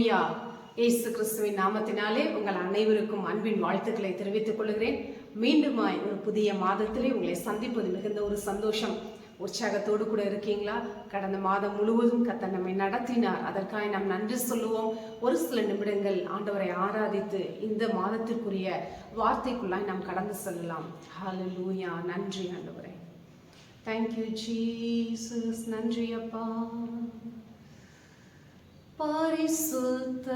ஹல்லேலூயா. இயேசு கிறிஸ்துவின் நாமத்தினாலே உங்கள் அனைவருக்கும் அன்பின் வாழ்த்துக்களை தெரிவித்துக் கொள்கிறேன். மீண்டுமாய் ஒரு புதிய மாதத்திலே உங்களை சந்திப்பது மிகுந்த ஒரு சந்தோஷம். உற்சாகத்தோடு கூட இருக்கீங்களா? கடந்த மாதம் முழுவதும் கர்த்தர் நம்மை நடத்தினார். அதற்காக நாம் நன்றி சொல்லுவோம். ஒரு சில நிமிடங்கள் ஆண்டவரை ஆராதித்து இந்த மாதத்திற்குரிய வார்த்தைக்குள்ளாய் நாம் கடந்து செல்லலாம். ஹல்லேலூயா. நன்றி ஆண்டவரே. Thank you Jesus. நன்றி அப்பா. பரிசுத்த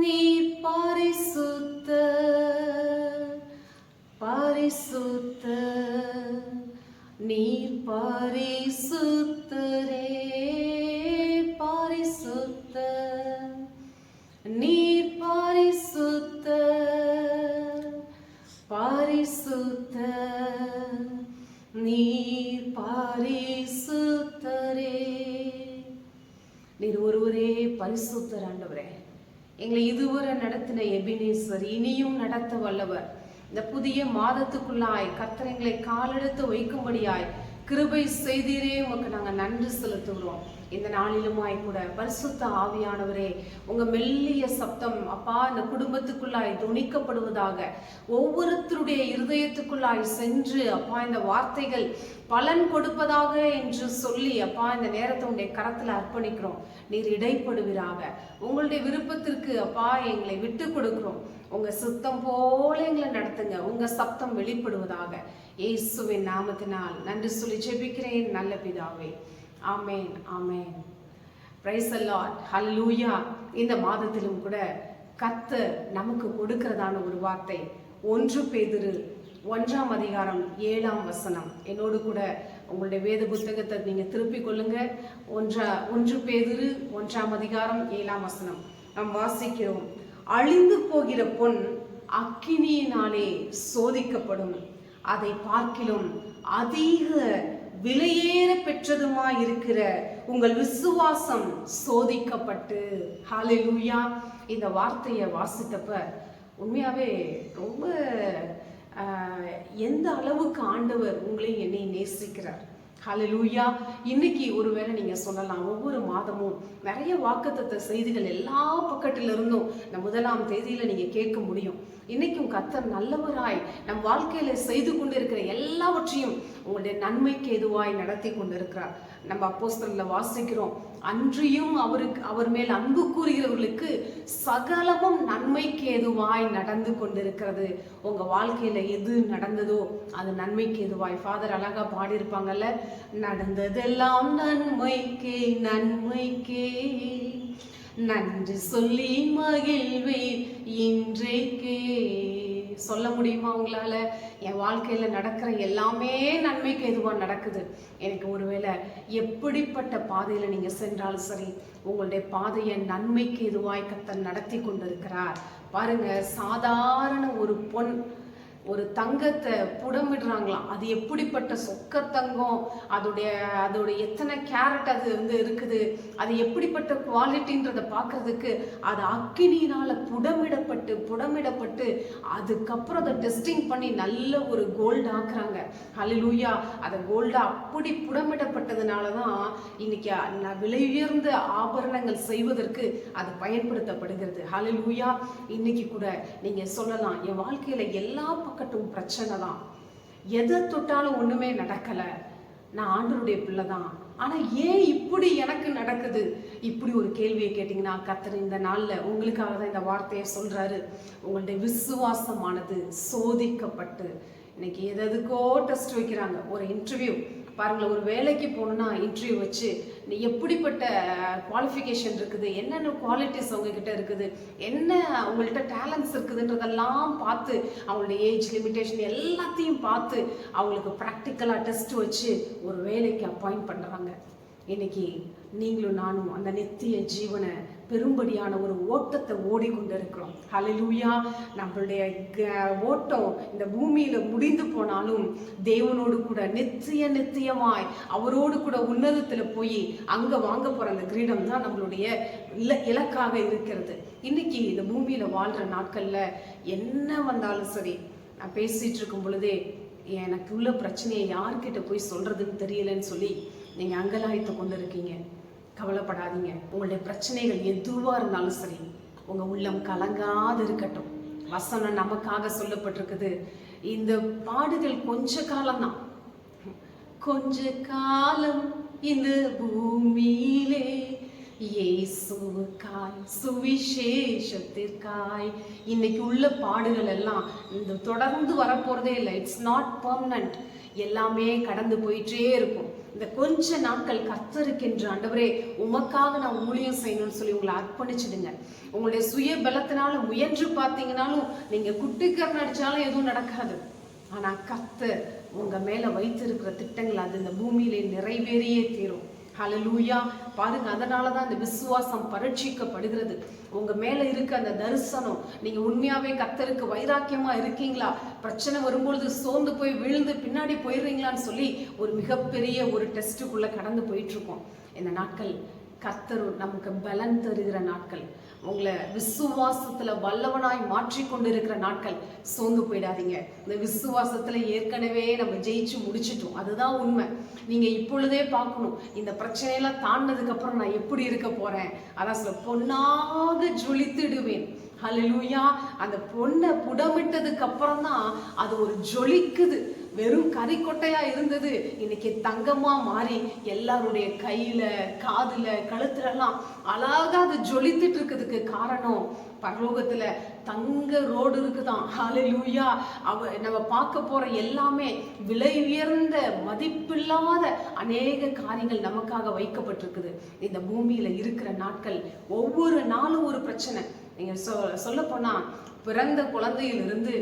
நீர் பரிசுத்த பரிசுத்த நீர் பரிசுத்தரே பரிசுத்த நீர் பரிசுத்த பரிசுத்த நீர் பரிசுத்தரே. நீர் ஒருவரே பரிசுத்தர் ஆண்டவரே. எங்களை இதுவரை நடத்தின எபினேசர், இனியும் நடத்த வல்லவர். இந்த புதிய மாதத்துக்குள்ளாய் கர்த்தர் எங்களை காலெடுத்து வைக்கும்படியாய் கிருபை செய்தீரே, உமக்கு நாங்கள் நன்றி செலுத்துகிறோம். இந்த நாளிலுமாய் கூட பரிசுத்த ஆவியானவரே, உங்க மெல்லிய சப்தம் அப்பா இந்த குடும்பத்துக்குள்ளாய் துணிக்கப்படுவதாக, ஒவ்வொருத்தருடைய இருதயத்துக்குள்ளாய் சென்று அப்பா இந்த வார்த்தைகள் பலன் கொடுப்பதாக என்று சொல்லி அப்பா இந்த நேரத்தை உங்களுடைய கரத்துல அர்ப்பணிக்கிறோம். நீர் இடைப்படுவீராக. உங்களுடைய விருப்பத்திற்கு அப்பா எங்களை விட்டு கொடுக்கிறோம். உங்க சித்தம் போல எங்களை நடத்துங்க. உங்க சப்தம் வெளிப்படுவதாக. இயேசுவின் நாமத்தினால் நன்றி சொல்லி ஜெபிக்கிறேன் நல்ல பிதாவே. ஆமேன் ஆமேன். Praise the Lord. ஹல்லேலூயா. இந்த மாதத்திலும் கூட கர்த்தர் நமக்கு கொடுக்கிறதான ஒரு வார்த்தை 1 பேதுரு 1ஆம் அதிகாரம் 7ஆம் வசனம். என்னோடு கூட உங்களுடைய வேத புத்தகத்தை நீங்க திருப்பிக் கொள்ளுங்க. 1 பேதுரு 1ஆம் அதிகாரம் 7ஆம் வசனம் நாம் வாசிக்கிறோம். அழிந்து போகிற பொன் அக்கினியினாலே சோதிக்கப்படும், அதை பார்க்கிலும் அதிக விலையேற பெற்றதுமாய் இருக்கிற உங்கள் விசுவாசம் சோதிக்கப்பட்டு. ஹல்லேலூயா. இந்த வார்த்தையை வாசித்தப்ப உண்மையாவே ரொம்ப எந்த அளவுக்கு ஆண்டவர் உங்களை என்னை நேசிக்கிறார். ஹல்லேலூயா. இன்னைக்கு ஒருவேளை நீங்க சொல்லலாம், ஒவ்வொரு மாதமும் நிறைய வாக்குத்தத்த செய்திகள் எல்லா பக்கத்திலிருந்தும் இந்த 1ஆம் தேதியில நீங்க கேட்க முடியும். இன்னைக்கும் கர்த்தர் நல்லவராய் நம் வாழ்க்கையில செய்து கொண்டிருக்கிற எல்லாவற்றையும் உங்களுடைய நன்மைக்கு எதுவாய் நடத்தி கொண்டிருக்கிறார். நம்ம அப்போஸ்தலர்ல வாசிக்கிறோம், அன்றியும் அவர் மேல் அன்பு கூறுகிறவர்களுக்கு சகலமும் நன்மைக்கு எதுவாய் நடந்து கொண்டிருக்கிறது. உங்க வாழ்க்கையில எது நடந்ததோ அது நன்மைக்கு எதுவாய். ஃபாதர் அழகா பாடியிருப்பாங்கல்ல, நடந்ததெல்லாம் நன்மைக்கே நன்மைக்கே நன்றி சொல்லி மகிழ்வேன் இன்றைக்கே. சொல்ல முடியுமா உங்களால? என் வாழ்க்கையில நடக்கிற எல்லாமே நன்மைக்கு எதுவா நடக்குது. எனக்கு ஒருவேளை எப்படிப்பட்ட பாதையில நீங்க சென்றாலும் சரி, உங்களுடைய பாதையை நன்மைக்கு எதுவாய் கர்த்தர் நடத்தி கொண்டிருக்கிறார். பாருங்க, சாதாரண ஒரு பொன் ஒரு தங்கத்தை புடமிடுறாங்களாம். அது எப்படிப்பட்ட சொக்க தங்கம், அதோடைய எத்தனை கேரட் அது இருக்குது, அது எப்படிப்பட்ட குவாலிட்டின்றதை பார்க்கறதுக்கு அது அக்கினியினால புடமிடப்பட்டு அதுக்கப்புறம் அதை டெஸ்டிங் பண்ணி நல்ல ஒரு கோல்டு ஆக்குறாங்க. ஹல்லேலூயா. அதை கோல்டா அப்படி புடமிடப்பட்டதுனால தான் இன்னைக்கு விலை உயர்ந்த ஆபரணங்கள் செய்வதற்கு அது பயன்படுத்தப்படுகிறது. ஹல்லேலூயா. இன்னைக்கு கூட நீங்க சொல்லலாம், என் வாழ்க்கையில எல்லா பக்கட்டும் பிரச்சனை தான், எதை தொட்டாலும் ஒண்ணுமே நடக்கல, நான் ஆண்டவருடைய பிள்ளை தான், ஆனா ஏன் இப்படி எனக்கு நடக்குது? இப்படி ஒரு கேள்வியை கேட்டீங்கன்னா கர்த்தர் இந்த நாள்ல உங்களுக்காக தான் இந்த வார்த்தையை சொல்றாரு. உங்களுடைய விசுவாசமானது சோதிக்கப்பட்டு. இன்னைக்கு எதுக்கோ டெஸ்ட் வைக்கிறாங்க. ஒரு இன்டர்வியூ பாருங்களேன், ஒரு வேலைக்கு போகணுன்னா இன்டர்வியூ வச்சு நீ எப்படிப்பட்ட குவாலிஃபிகேஷன் இருக்குது, என்னென்ன குவாலிட்டிஸ் அவங்கக்கிட்ட இருக்குது, என்ன அவங்கள்ட்ட டேலண்ட்ஸ் இருக்குதுன்றதெல்லாம் பார்த்து, அவங்களுடைய ஏஜ் லிமிட்டேஷன் எல்லாத்தையும் பார்த்து அவங்களுக்கு ப்ராக்டிக்கலாக டெஸ்ட் வச்சு ஒரு வேலைக்கு அப்பாயிண்ட் பண்ணுறாங்க. இன்னைக்கு நீங்களும் நானும் அந்த நித்திய ஜீவனை பெரும்படியான ஒரு ஓட்டத்தை ஓடிக்கொண்டு இருக்கிறோம். ஹல்லேலூயா. நம்மளுடைய ஓட்டம் இந்த பூமியில முடிந்து போனாலும் தேவனோடு கூட நித்தியமாய் அவரோடு கூட உன்னதத்துல போய் அங்க வாங்க போற அந்த கிரீடம் தான் நம்மளுடைய இலக்காக இருக்கிறது. இன்னைக்கு இந்த பூமியில வாழ்ற நாட்கள்ல என்ன வந்தாலும் சரி, நான் பேசிட்டு இருக்கும் பொழுதே எனக்கு உள்ள பிரச்சனையை யார்கிட்ட போய் சொல்றதுன்னு தெரியலன்னு சொல்லி நீங்க அங்கலாய்த்து கொண்டு இருக்கீங்க. கவலைப்படாதீங்க. உங்களுடைய பிரச்சனைகள் எதுவா இருந்தாலும் சரி, உங்க உள்ளம் கலங்காது இருக்கட்டும். வசனம் நமக்காக சொல்லப்பட்டிருக்குது. இந்த பாடுகள் கொஞ்ச காலம்தான், கொஞ்ச காலம் இந்த பூமியிலே இயேசுவுக்காய் சுவிசேஷத்திற்காய். இன்னைக்கு உள்ள பாடுகள் எல்லாம் இந்த தொடர்ந்து வரப்போறதே இல்லை. It's not permanent. எல்லாமே கடந்து போயிட்டே இருக்கும். இந்த கொஞ்ச நாட்கள் கர்த்தருக்கென்று, ஆண்டவரே உமக்காக நான் ஊழியம் செய்யணும்னு சொல்லி உங்களை அர்ப்பணிச்சிடுங்க. உங்களுடைய சுய பலத்தினால முயன்று பார்த்தீங்கன்னாலும், நீங்க குட்டிக்கரண அடிச்சாலும் எதுவும் நடக்காது. ஆனா கர்த்தர் உங்க மேல வைத்திருக்கிற திட்டங்கள் அது இந்த பூமியிலே நிறைவேறியே தீரும். ஹல்லேலூயா. பாருங்க, அதனாலதான் இந்த விசுவாசம் பரீட்சிக்கப்படுகிறது. உங்க மேல இருக்க அந்த தரிசனம், நீங்க உண்மையாவே கர்த்தருக்கு வைராக்கியமா இருக்கீங்களா, பிரச்சனை வரும்பொழுது சோர்ந்து போய் விழுந்து பின்னாடி போயிடுறீங்களான்னு சொல்லி ஒரு மிகப்பெரிய ஒரு டெஸ்ட்டுக்குள்ள கடந்து போயிட்டு இருக்கோம். இந்த நாட்கள் கர்த்தர் நமக்கு பலன் தருகிற நாட்கள். உங்களை விசுவாசத்துல வல்லவனாய் மாற்றி கொண்டு இருக்கிற நாட்கள். சோர்ந்து போயிடாதீங்க. இந்த விசுவாசத்துல ஏற்கனவே நம்ம ஜெயிச்சு முடிச்சிட்டோம், அதுதான் உண்மை. நீங்க இப்பொழுதே பார்க்கணும், இந்த பிரச்சனையெல்லாம் தாண்டதுக்கு அப்புறம் நான் எப்படி இருக்க போறேன். அதான் சொல்ல, பொன்னாக ஜொலித்திடுவேன். ஹல்லேலூயா. அந்த பொண்ணை புடமிட்டதுக்கு அப்புறம் தான் அது ஒரு ஜொலிக்குது. வெறும் கறிக்கொட்டையா இருந்தது இன்னைக்கு தங்கமா மாறி எல்லாருடைய கையில, காதுல, கழுத்துல எல்லாம் அழகா அது ஜொலித்துட்டு இருக்குதுக்கு காரணம், பரலோகத்துல தங்க ரோடு இருக்குதான். ஹல்லேலூயா. நம்ம பார்க்க போற எல்லாமே விலை உயர்ந்த மதிப்பில்லாத அநேக காரியங்கள் நமக்காக வைக்கப்பட்டிருக்குது. இந்த பூமியில இருக்கிற நாட்கள் ஒவ்வொரு நாளும் ஒரு பிரச்சனை. நீங்க சொல்ல போனா பிறந்த குழந்தையிலிருந்து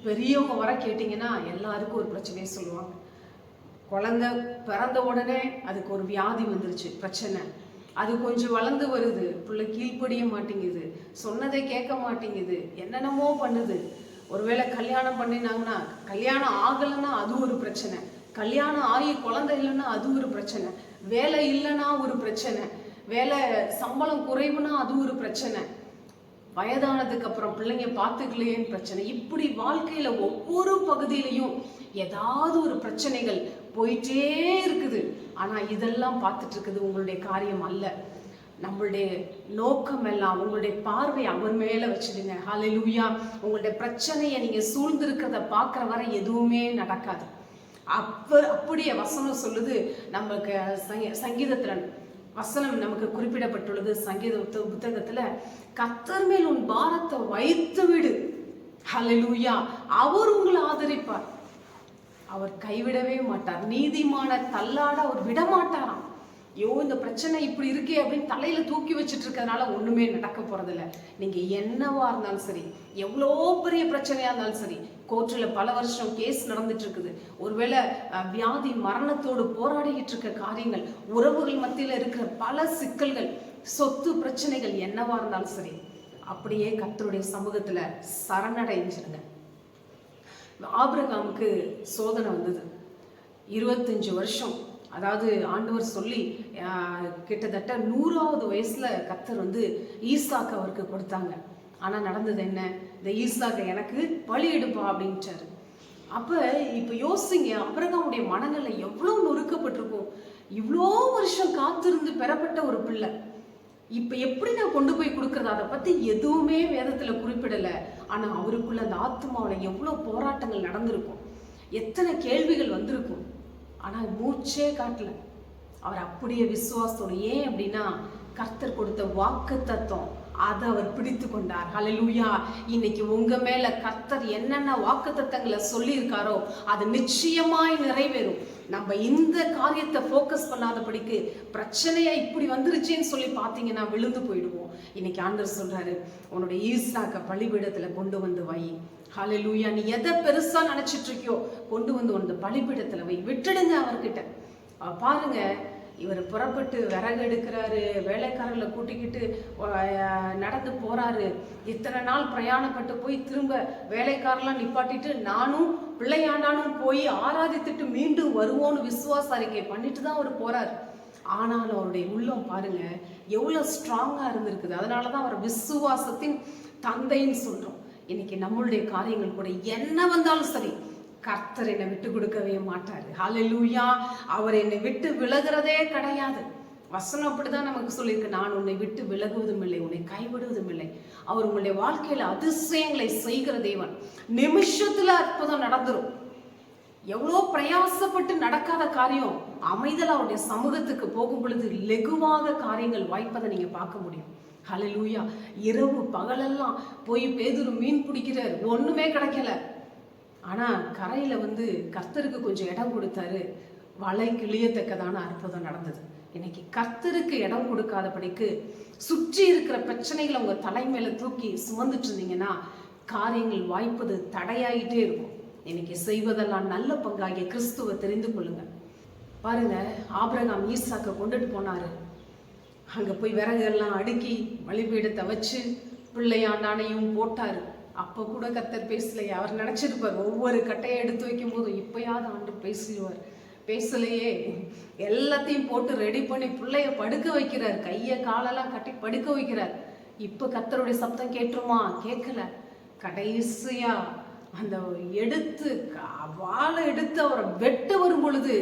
பெரியவங்க வர கேட்டீங்கன்னா எல்லாருக்கும் ஒரு பிரச்சனையை சொல்லுவாங்க. குழந்தை பிறந்த உடனே அதுக்கு ஒரு வியாதி வந்துருச்சு, பிரச்சனை. அது கொஞ்சம் வளர்ந்து வருது, பிள்ளை கீழ்ப்படிய மாட்டேங்குது, சொன்னதை கேட்க மாட்டேங்குது, என்னென்னமோ பண்ணுது. ஒருவேளை கல்யாணம் பண்ணினாங்கன்னா, கல்யாணம் ஆகலைன்னா அது ஒரு பிரச்சனை, கல்யாணம் ஆகி குழந்தை இல்லைன்னா அது ஒரு பிரச்சனை, வேலை இல்லைன்னா ஒரு பிரச்சனை, வேலை சம்பளம் குறைவுனா அது ஒரு பிரச்சனை, வயதானதுக்கு அப்புறம் பிள்ளைங்க பார்த்துக்கலையேன்னு பிரச்சனை. இப்படி வாழ்க்கையில ஒவ்வொரு பகுதியிலையும் ஏதாவது ஒரு பிரச்சனைகள் போயிட்டே இருக்குது. ஆனா இதெல்லாம் பார்த்துட்டு இருக்குது உங்களுடைய காரியம் அல்ல. நம்மளுடைய நோக்கம் எல்லாம், உங்களுடைய பார்வை அவர் மேல வச்சிடுங்க. ஹல்லேலூயா. உங்களுடைய பிரச்சனையை நீங்க சூழ்ந்திருக்கிறத பார்க்குற வரை எதுவுமே நடக்காது. அப்படியே வசனம் சொல்லுது. நமக்கு சங்கீதத்துல வசனம் நமக்கு குறிப்பிடப்பட்டுள்ளது. சங்கீத புத்தகத்துல, கர்த்தர் மேல் உன் பாரத்தை வைத்து விடு. ஹல்லேலூயா. அவர் உங்களை ஆதரிப்பார், அவர் கைவிடவே மாட்டார். நீதிமான தள்ளாட அவர் விட மாட்டாராம். ஐயோ இந்த பிரச்சனை இப்படி இருக்கே அப்படின்னு தலையில தூக்கி வச்சுட்டு இருக்கிறதுனால ஒண்ணுமே நடக்க போறதில்ல. நீங்க என்னவா இருந்தாலும் சரி, எவ்வளோ பெரிய பிரச்சனையா இருந்தாலும் சரி, கோர்ட்டில் பல வருஷம் கேஸ் நடந்துட்டு இருக்குது, ஒருவேளை வியாதி மரணத்தோடு போராடிக்கிட்டு இருக்க காரியங்கள், உறவுகள் மத்தியில இருக்கிற பல சிக்கல்கள், சொத்து பிரச்சனைகள், என்னவா இருந்தாலும் சரி, அப்படியே கர்த்தருடைய சமூகத்துல சரணடைஞ்சிருங்க. ஆபிரகாமுக்கு சோதனை வந்தது. 25 வருஷம், அதாவது ஆண்டவர் சொல்லி கிட்டத்தட்ட 100வது வயசுல கர்த்தர் ஈசாக்கு அவருக்கு கொடுத்தாங்க. ஆனா நடந்தது என்ன? இந்த ஈசாக்கை எனக்கு பலி எடுப்பா அப்படின்ட்டாரு. அப்ப இப்ப யோசிங்க, ஆபிரகாமுடைய மனநிலை எவ்வளவு நொறுக்கப்பட்டிருக்கும். இவ்வளோ வருஷம் காத்திருந்து பெறப்பட்ட ஒரு பிள்ளை இப்ப எப்படி நான் கொண்டு போய் கொடுக்கறது, அதை பத்தி எதுவுமே வேதத்துல குறிப்பிடல. ஆனா அவருக்குள்ள அந்த ஆத்மாவில எவ்வளவு போராட்டங்கள் நடந்திருக்கும், எத்தனை கேள்விகள் வந்திருக்கும். ஆனா மூச்சே காட்டல. அவர் அப்படியே விசுவாசத்தோட. ஏன் அப்படின்னா கர்த்தர் கொடுத்த வாக்கு தத்துவம் அதை அவர் பிடித்து கொண்டார். ஹல்லேலூயா. இன்னைக்கு உங்க மேல கர்த்தர் என்னென்ன வாக்கு தத்தங்களை சொல்லி இருக்காரோ அது நிச்சயமாய் நிறைவேறும். நம்ம இந்த காரியத்தை ஃபோக்கஸ் பண்ணாதபடிக்கு பிரச்சனையா இப்படி வந்துருச்சுன்னு சொல்லி பார்த்தீங்கன்னா விழுந்து போயிடுவோம். இன்னைக்கு ஆண்டவர் சொல்றாரு, உன்னுடைய ஈசாக்க பலிபீடத்துல கொண்டு வந்து வை. ஹல்லேலூயா. நீ எதை பெருசா நினைச்சிட்டு இருக்கியோ கொண்டு வந்து உன் பலிபீடத்துல வை. விட்டுடுங்க அவர்கிட்ட. பாருங்க, இவர் புறப்பட்டு விறகு எடுக்கிறாரு, வேலைக்காரர்களை கூட்டிக்கிட்டு நடந்து போறாரு. இத்தனை நாள் பிரயாணப்பட்டு போய் திரும்ப வேலைக்காரெல்லாம் நிப்பாட்டிட்டு நானும் பிள்ளையாண்டானும் போய் ஆராதித்துட்டு மீண்டும் வருவோன்னு விசுவாச அறிக்கை பண்ணிட்டு தான் அவர் போறாரு. ஆனாலும் அவருடைய உள்ளம் பாருங்க எவ்வளவு ஸ்ட்ராங்கா இருந்திருக்குது. அதனாலதான் அவர் விசுவாசத்தின் தந்தைன்னு சொல்றோம். இன்னைக்கு நம்மளுடைய காரியங்கள் கூட என்ன வந்தாலும் சரி, கர்த்தர் என்னை விட்டு கொடுக்கவே மாட்டாரு. ஹல்லேலூயா. அவர் என்னை விட்டு விலகிறதே கிடையாது. வசனம் அப்படிதான் நமக்கு சொல்லியிருக்கு, நான் உன்னை விட்டு விலகுவதும் இல்லை, உன்னை கைவிடுவதும் இல்லை. அவர் உங்களுடைய வாழ்க்கையில அதிசயங்களை செய்கிற தேவன். நிமிஷத்துல அற்புதம் நடந்துரும். எவ்வளோ பிரயாசப்பட்டு நடக்காத காரியம் அமைதல் அவருடைய சமூகத்துக்கு போகும் பொழுது லெகுவாக காரியங்கள் வாய்ப்பதை நீங்க பார்க்க முடியும். ஹல்லேலூயா. இரவு பகலெல்லாம் போய் பேதுரு மீன் பிடிக்கிறார், ஒண்ணுமே கிடைக்கல. ஆனா கரையில கர்த்தருக்கு கொஞ்சம் இடம் கொடுத்தாரு, வலை கிளியத்தக்கதான அற்புதம் நடந்தது. இன்னைக்கு கர்த்தருக்கு இடம் கொடுக்காதபடிக்கு சுற்றி இருக்கிற பிரச்சனைகளை உங்க தலைமையில தூக்கி சுமந்துட்டு இருந்தீங்கன்னா காரியங்கள் வாய்ப்பது தடையாயிட்டே இருக்கும். இன்னைக்கு செய்வதெல்லாம் நல்ல பங்காகிய கிறிஸ்துவை தெரிந்து கொள்ளுங்க. பாருங்க, ஆபிரகாம் ஈசாக்க கொண்டுட்டு போனாரு. அங்க போய் விறகெல்லாம் அடுக்கி பலிபீடத்தை வச்சு பிள்ளையாண்டானையும் போட்டாரு. அப்ப கூட கர்த்தர் பேசலையே. அவர் நினைச்சிருப்பார், ஒவ்வொரு கட்டையை எடுத்து வைக்கும் போதும் இப்பயாவது ஆண்டு பேசிடுவார். பேசலையே. எல்லாத்தையும் போட்டு ரெடி பண்ணி பிள்ளைய படுக்க வைக்கிறார், கைய காலெல்லாம் கட்டி படுக்க வைக்கிறார். இப்ப கர்த்தருடைய சப்தம் கேட்டுருமா? கேட்கல. கடைசியா அந்த வாளை எடுத்து அவரை வெட்ட வரும் பொழுது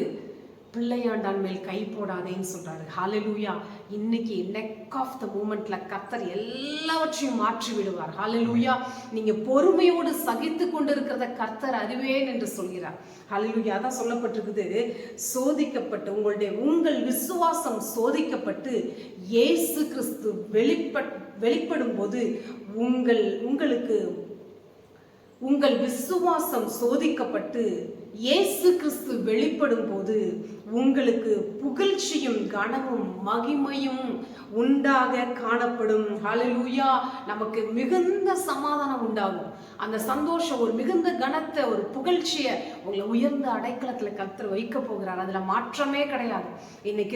பிள்ளையாண்டான் மேல் கை போடாதேன்னு சொல்றாரு. ஹல்லேலூயா. இன்னைக்கு நெக் ஆஃப் த மூமெண்ட்ல கர்த்தர் எல்லாவற்றையும் மாற்றி விடுவார். ஹல்லேலூயா. நீங்க பொறுமையோடு சகித்து கொண்டு இருக்கிறத கர்த்தர் அறிவேன் என்று சொல்கிறார். ஹல்லேலூயா. அதான் சொல்லப்பட்டிருக்குது, சோதிக்கப்பட்டு உங்கள் விசுவாசம் சோதிக்கப்பட்டு இயேசு கிறிஸ்து வெளிப்படும் போது உங்கள் விசுவாசம் சோதிக்கப்பட்டு இயேசு கிறிஸ்து வெளிப்படும் போது உங்களுக்கு புகழ்ச்சியும் கனமும் மகிமையும் உண்டாக காணப்படும். ஹல்லேலூயா. நமக்கு மிகுந்த சமாதானம் உண்டாகும். அந்த சந்தோஷம், ஒரு மிகுந்த கனத்தை, ஒரு புகழ்ச்சியை உங்களை உயர்ந்த அடைக்கலத்துல கர்த்தர் வைக்க போகிறார். அதுல மாற்றமே கிடையாது. இன்னைக்கு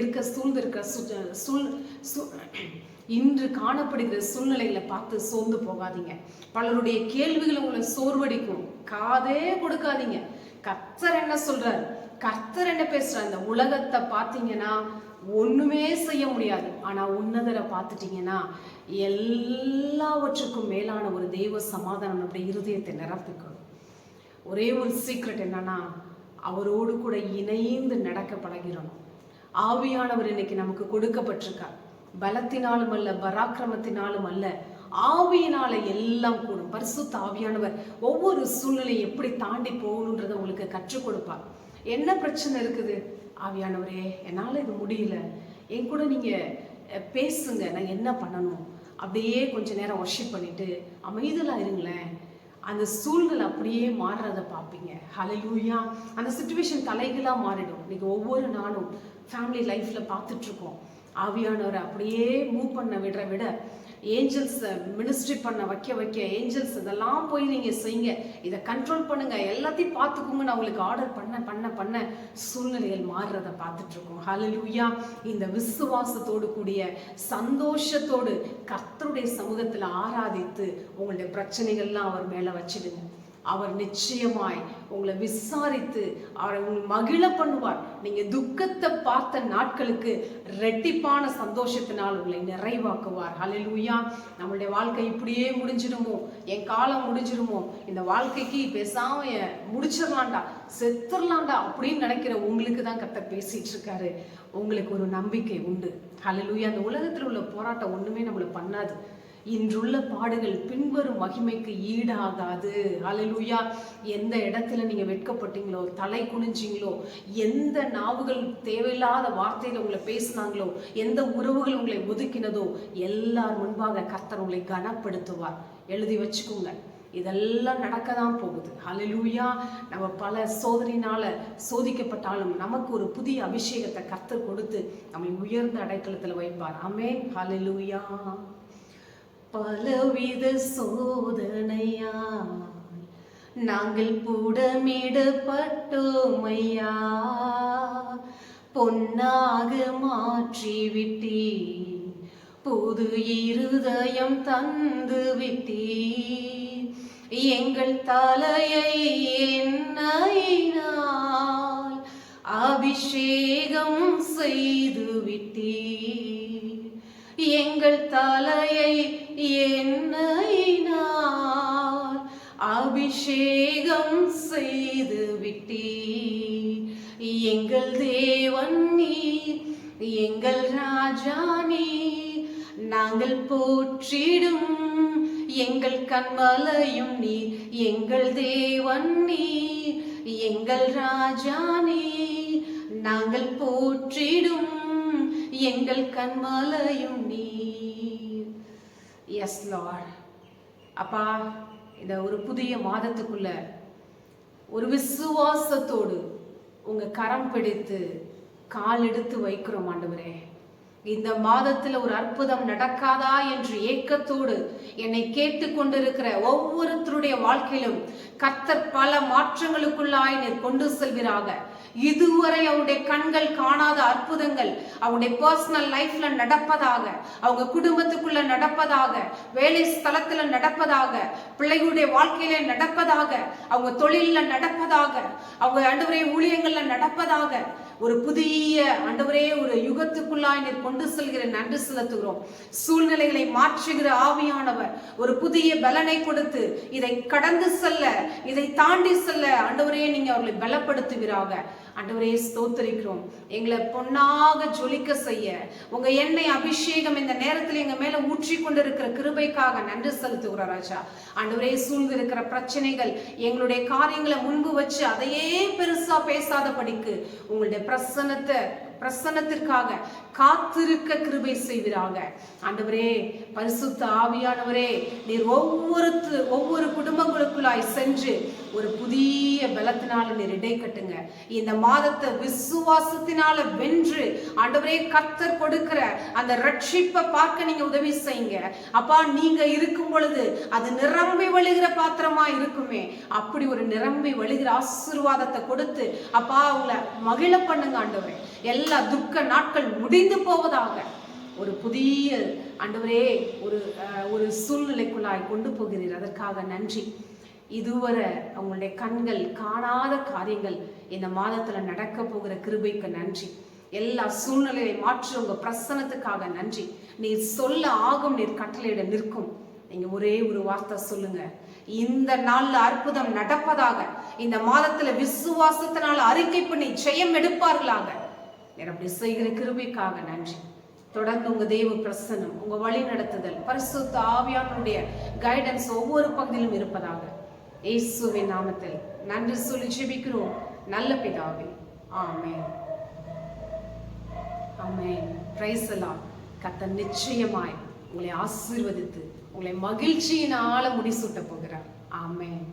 இன்று காணப்படுகிற சூழ்நிலைகளை பார்த்து சோர்ந்து போகாதீங்க. பலருடைய கேள்விகளை உங்களை சோர்வடிக்கும். காதே கொடுக்காதீங்க. கர்த்தர் என்ன சொல்றார், கர்த்தர் என்ன பேசுறார். இந்த உலகத்தை பார்த்தீங்கன்னா ஒண்ணுமே செய்ய முடியாது. ஆனா உன்னதரை பார்த்துட்டீங்கன்னா எல்லாவற்றுக்கும் மேலான ஒரு தெய்வ சமாதானம் நம்முடைய இருதயத்தை நிரப்பிக்கணும். ஒரே ஒரு சீக்ரெட் என்னன்னா, அவரோடு கூட இணைந்து நடக்க பழகிறணும். ஆவியானவர் இன்னைக்கு நமக்கு கொடுக்கப்பட்டிருக்கார். பலத்தினாலும் அல்ல, பராக்கிரமத்தினாலும் அல்ல, ஆவியினால எல்லாம் கூடும். பரிசுத்த ஆவியானவர் ஒவ்வொரு சூழ்நிலையை எப்படி தாண்டி போகணுன்றதை உங்களுக்கு கற்றுக் கொடுப்பார். என்ன பிரச்சனை இருக்குது? ஆவியானவரே, என்னால இது முடியல, என் கூட நீங்க பேசுங்க, நான் என்ன பண்ணணும்? அப்படியே கொஞ்ச நேரம் வர்ஷிப் பண்ணிட்டு அமைதலா இருங்களேன். அந்த சூழ்நிலை அப்படியே மாறுறதை பார்ப்பீங்க. ஹல்லேலூயா. அந்த சிச்சுவேஷன் தலைகளாக மாறிடும். இன்னைக்கு ஒவ்வொரு நாளும் ஃபேமிலி லைஃப்ல பார்த்துட்டு இருக்கோம். ஆவியானவரை அப்படியே மூவ் பண்ண விட ஏஞ்சல்ஸ் மினிஸ்ட்ரி பண்ண வைக்க ஏஞ்சல்ஸ் இதெல்லாம் போய் நீங்க செய்யுங்க, இதை கண்ட்ரோல் பண்ணுங்க, எல்லாத்தையும் பார்த்துக்கோங்க, நான் உங்களுக்கு ஆர்டர் பண்ண சூழ்நிலைகள் மாறுறத பார்த்துட்டு இருக்கோம். ஹல்லேலூயா. இந்த விசுவாசத்தோடு கூடிய சந்தோஷத்தோடு கர்த்தருடைய சமூகத்துல ஆராதித்து உங்களுடைய பிரச்சனைகள்லாம் அவர் மேல வச்சிடுங்க. அவர் நிச்சயமாய் உங்களை விசாரித்து அவரை மகிழ பண்ணுவார். நீங்க துக்கத்தை பார்த்த நாட்களுக்கு ரெட்டிப்பான சந்தோஷத்தினால் உங்களை நிறைவாக்குவார். ஹல்லேலூயா. நம்மளுடைய வாழ்க்கை இப்படியே முடிஞ்சிடுமோ, என் காலம் முடிஞ்சிடுமோ, இந்த வாழ்க்கைக்கு பேசாம முடிச்சிடலாண்டா, செத்துடலாண்டா அப்படின்னு நினைக்கிற உங்களுக்கு தான் கர்த்தர் பேசிட்டு இருக்காரு. உங்களுக்கு ஒரு நம்பிக்கை உண்டு. ஹல்லேலூயா. அந்த உலகத்தில் உள்ள போராட்டம் ஒண்ணுமே நம்மளை பண்ணாது. இன்றுள்ள பாடுகள் பின்வரும் மகிமைக்கு ஈடாகாது. ஹல்லேலூயா. எந்த இடத்துல நீங்க வெட்கப்பட்டீங்களோ, தலை குனிஞ்சிங்களோ, எந்த நாவுகள் தேவையில்லாத வார்த்தையில உங்களை பேசினாங்களோ, எந்த உறவுகள் உங்களை ஒதுக்கினதோ, எல்லார் முன்பாக கர்த்தர் உங்களை கனப்படுத்துவார். எழுதி வச்சுக்கோங்க. இதெல்லாம் நடக்கதான் போகுது. ஹல்லேலூயா. நம்ம பல சோதனையினால சோதிக்கப்பட்டாலும் நமக்கு ஒரு புதிய அபிஷேகத்தை கர்த்தர் கொடுத்து நம்மை உயர்ந்த அடைக்கலத்துல வைப்பார். ஆமென். ஹல்லேலூயா. பலவித சோதனையா நாங்கள் புடமிடப்பட்டோமையா, பொன்னாக மாற்றிவிட்டீ, புது இருதயம் தந்து விட்டீ, எங்கள் தலையை எண்ணெயினால் அபிஷேகம் செய்து விட்டீ, எங்கள் தலையை எண்ணெயினால் அபிஷேகம் செய்து விட்டீர். எங்கள் தேவன் நீர், எங்கள் ராஜா நீர், நாங்கள் போற்றிடும் எங்கள் கண்மலையும் நீர், எங்கள் தேவன் நீர், எங்கள் ராஜா நீர், நாங்கள் போற்றிடும் எங்கள் கண்மலையும் நீர். Yes lord. அப்பா, இந்த ஒரு புதிய மாதத்துக்குள்ள ஒரு விசுவாசத்தோடு உங்க கரம் பிடித்து கால் எடுத்து வைக்கிறோம் ஆண்டவரே. இந்த மாதத்துல ஒரு அற்புதம் நடக்காதா என்று ஏக்கத்தோடு என்னை கேட்டு கொண்டிருக்கிற ஒவ்வொருத்தருடைய வாழ்க்கையிலும் கர்த்தர் பல மாற்றங்களுக்குள்ளாய் நீர் கொண்டு செல்வீராக. இதுவரை அவருடைய கண்கள் காணாத அற்புதங்கள் அவருடைய பர்சனல் லைஃப்ல நடப்பதாக, அவங்க குடும்பத்துக்குள்ள நடப்பதாக, வேலை ஸ்தலத்துல நடப்பதாக, பிள்ளைகளுடைய வாழ்க்கையில நடப்பதாக, அவங்க தொழில நடப்பதாக, அவங்க ஆண்டவரே ஊழியங்கள்ல நடப்பதாக, ஒரு புதிய ஆண்டவரே ஒரு யுகத்துக்குள்ளாய் நீர் கொண்டு செல்கிற நன்றி செலுத்துகிறோம். சூழ்நிலைகளை மாற்றுகிற ஆவியானவர் ஒரு புதிய பலனை கொடுத்து இதை கடந்து செல்ல, இதை தாண்டி செல்ல ஆண்டவரே நீங்க அவர்களை பலப்படுத்துவீராக. ஆண்டவரே ஸ்தோத்திரிக்கிறோம். எங்களை பொன்னாக ஜொலிக்க செய்ய உங்க எண்ணெய் அபிஷேகம் இந்த நேரத்தில் எங்க மேல ஊற்றி கொண்டிருக்கிற கிருபைக்காக நன்றி செலுத்துகிறோம் ராஜா. ஆண்டவரே, சூழ்ந்து இருக்கிற பிரச்சனைகள் எங்களுடைய காரியங்களை முன்பு வச்சு அதையே பெருசா பேசாதபடிக்கு உங்களுடைய பிரசன்னத்திற்காக காத்திருக்க கிருபை செய்வீராக. ஆண்டவரே, பரிசுத்த ஆவியானவரே, நீர் ஒவ்வொரு குடும்பங்களுக்குள்ளாய் சென்று ஒரு புதிய பலத்தினால நீர் இடை கட்டுங்க. இந்த மாதத்தை விசுவாசத்தினால வென்று ஆண்டவரே கர்த்தர் கொடுக்கிற அந்த ரட்சிப்பை பார்க்க நீங்க உதவி செய்யுங்க. அப்பா, நீங்க இருக்கும் பொழுது அது நிரம்பி வழிகிற பாத்திரமா இருக்குமே, அப்படி ஒரு நிரம்பி வழிகிற ஆசீர்வாதத்தை கொடுத்து அப்பா அவங்கள மகிழ பண்ணுங்க ஆண்டவரே. எல்லா துக்க நாட்கள் முடிந்து போவதாக. ஒரு புதிய ஆண்டவரே ஒரு சூழ்நிலைக்குள்ளாய் கொண்டு போகிறீர், அதற்காக நன்றி. இதுவரை அவங்களுடைய கண்கள் காணாத காரியங்கள் இந்த மாதத்துல நடக்க போகிற கிருபைக்கு நன்றி. எல்லா சூழ்நிலையை மாற்றி உங்க பிரசன்னத்துக்காக நன்றி. நீர் சொல்ல ஆகும், நீர் கட்டளையிட நிற்கும். நீங்க ஒரே ஒரு வார்த்தை சொல்லுங்க, இந்த நாள்ல அற்புதம் நடப்பதாக. இந்த மாதத்துல விசுவாசத்தினால அறிக்கை பண்ணி ஜெயம் எடுப்பார்களாக. அப்படி செய்கிற கிருபைக்காக நன்றி. தொடர்ந்து உங்க தேவ பிரசன்னம், உங்க வழி நடத்துதல், பரிசுத்த ஆவியானுடைய கைடன்ஸ் ஒவ்வொரு பகுதியிலும் இருப்பதாக. இயேசுவின் நாமத்தில் நன்றி சொல்லி ஜெபிக்கிறோம் நல்ல பிதாவே. ஆமென். ஆமென். Praise the Lord. கர்த்தர் நிச்சயமாய் உங்களை ஆசீர்வதித்து உங்களை மகிழ்ச்சியினால முடிசூட்ட போகிறார். ஆமென்.